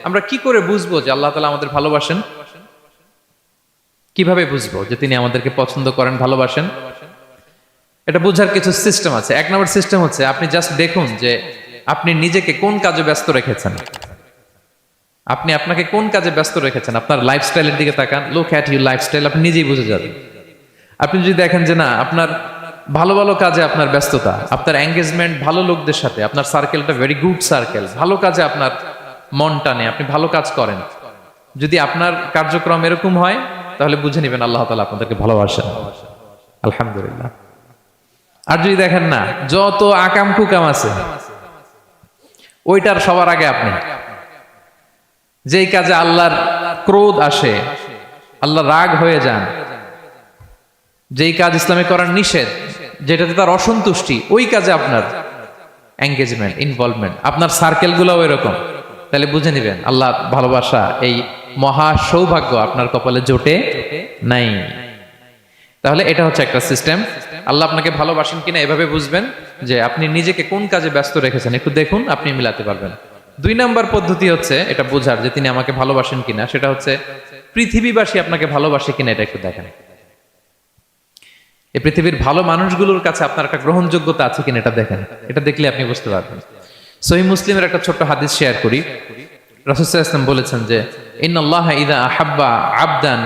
আমরা কি করে বুঝবো যে আল্লাহ তাআলা আমাদের ভালোবাসেন? কিভাবে বুঝবো যে তিনি আমাদেরকে পছন্দ করেন, ভালোবাসেন? এটা বোঝার কিছু সিস্টেম আছে। এক নম্বর সিস্টেম হচ্ছে আপনি জাস্ট দেখুন যে আপনি নিজেকে কোন কাজে ব্যস্ত রেখেছেন। আপনি আপনাকে কোন কাজে ব্যস্ত রেখেছেন, আপনার লাইফস্টাইলের দিকে তাকান, লুক অ্যাট ইউর লাইফস্টাইল, আপনি নিজেই বুঝে যাবেন। আপনি যদি দেখেন যে না, আপনার ভালো ভালো কাজে আপনার ব্যস্ততা, আপনার এঙ্গেজমেন্ট ভালো লোকদের সাথে, আপনার সার্কেলটা ভেরি গুড সার্কেল, ভালো কাজে আপনার মন টানে, আপনি ভালো কাজ করেন, যদি আপনার কার্যক্রম এরকম হয়, তাহলে বুঝে নেবেন আল্লাহ তাআলা আপনাদেরকে ভালোবাসেন। আলহামদুলিল্লাহ। আর যদি দেখেন না, যত আকাম কুকাম আছে ওইটার সবার আগে আপনি, যেই কাজে আল্লাহর ক্রোধ আসে, আল্লাহ রাগ হয়ে যান, যেই কাজ ইসলামে করার নিষেধ, যেটাতে তার অসন্তুষ্টি, ওই কাজে আপনার এঙ্গেজমেন্ট, ইনভলভমেন্ট, আপনার সার্কেল গুলো এরকম, তাহলে বুঝে নিবেন আল্লাহ ভালোবাসা, এই মহা সৌভাগ্য আপনার কপালে জোটে নাই। তাহলে এটা হচ্ছে একটা সিস্টেম। আল্লাহ আপনাকে ভালোবাসেন কিনা এভাবে বুঝবেন যে আপনি নিজেকে কোন কাজে ব্যস্ত রেখেছেন, একটু দেখুন, আপনি মিলাতে পারবেন। 2 নাম্বার পদ্ধতি হচ্ছে এটা বোঝার যে তিনি আমাকে ভালোবাসেন কিনা, সেটা হচ্ছে পৃথিবীবাসী আপনাকে ভালোবাসে কিনা, এটা একটু দেখেন। এই পৃথিবীর ভালো মানুষগুলোর কাছে আপনার একটা গ্রহণযোগ্যতা আছে কিনা, এটা দেখেন। এটা দেখলে আপনি বুঝতে পারবেন। সহিহ মুসলিমের একটা ছোট্ট হাদিস শেয়ার করি। রাসূল সাল্লাল্লাহু আলাইহি ওয়াসাল্লাম বলেছেন যে ইন্নাল্লাহা ইযা আহাব্বা আবদান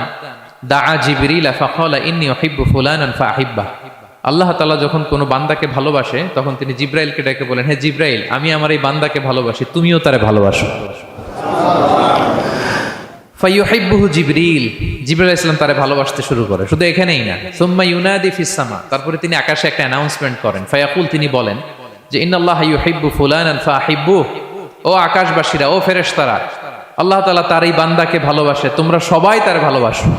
দাআ জিবরিল ফাকালা ইন্নী উহিব্বু ফুলানান ফাআহিব্বা। আল্লাহ তাআলা যখন কোনো বান্দাকে ভালোবাসে, তখন তিনি জিবরাইলকে ডেকে বলেন, হে জিবরাইল, আমি আমার এই বান্দাকে ভালোবাসি, তুমিও তারে ভালোবাসো। ফায়ুহিব্বুহু জিবরিল, জিবরাইল আলাইহিস সালাম তারে ভালোবাসতে শুরু করে। শুধু এখানেই না, সুম্মা ইউনাদি ফিস সামা, তারপরে তিনি আকাশে একটা অ্যানাউন্সমেন্ট করেন। ফায়াকুল, তিনি বলেন যে ইন্নাল্লাহা ইউহিব্বু ফুলানান ফাআহিব্বুহু, ও আকাশবাসীরা, ও ফেরেশতারা, আল্লাহ তাআলা তার এই বান্দাকে ভালোবাসে, তোমরা সবাই তারে ভালোবাসো।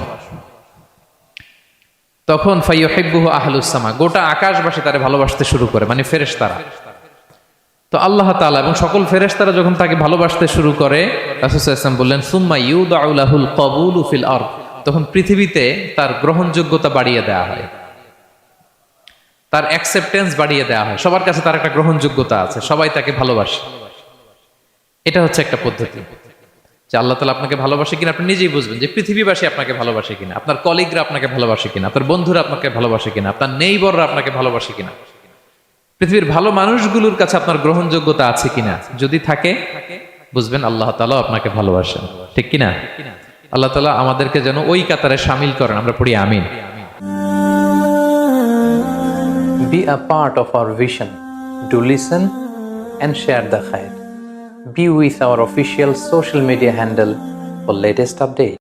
তখন ফায়ুহিব্বুহু আহলুস সামা, গোটা আকাশবাসী তারে ভালোবাসতে শুরু করে, মানে ফেরেশতারা। তো আল্লাহ তাআলা এবং সকল ফেরেশতারা যখন তাকে ভালোবাসতে শুরু করে, রাসূল সাল্লাল্লাহু আলাইহি ওয়াসাল্লাম বললেন সুম্মা ইউদাউ লাহুল কবুলু ফিল আরদ, তখন পৃথিবীতে তার গ্রহণযোগ্যতা বাড়িয়ে দেওয়া হয়, তার অ্যাকসেপ্টেন্স বাড়িয়ে দেওয়া হয়, সবার কাছে তার একটা গ্রহণযোগ্যতা আছে, সবাই তাকে ভালোবাসে। এটা হচ্ছে একটা পদ্ধতি যে আল্লাহ তাআলা আপনাকে ভালোবাসে কিনা আপনি নিজেই বুঝবেন, যে পৃথিবীবাসী আপনাকে ভালোবাসে কিনা, আপনার কলিগরা আপনাকে ভালোবাসে কিনা, আপনার বন্ধুরা আপনাকে ভালোবাসে কিনা, আপনার নেইবররা আপনাকে ভালোবাসে কিনা, পৃথিবীর ভালো মানুষগুলোর কাছে আপনার গ্রহণযোগ্যতা আছে কিনা। যদি থাকে, বুঝবেন আল্লাহ তাআলা আপনাকে ভালোবাসেন। ঠিক কিনা? আল্লাহ তাআলা আমাদেরকে যেন ওই কাতারে শামিল করেন। আমরা পড়ি আমিন। Be a part of our vision. Do listen and share the khair. Be with our official social media handle for latest updates.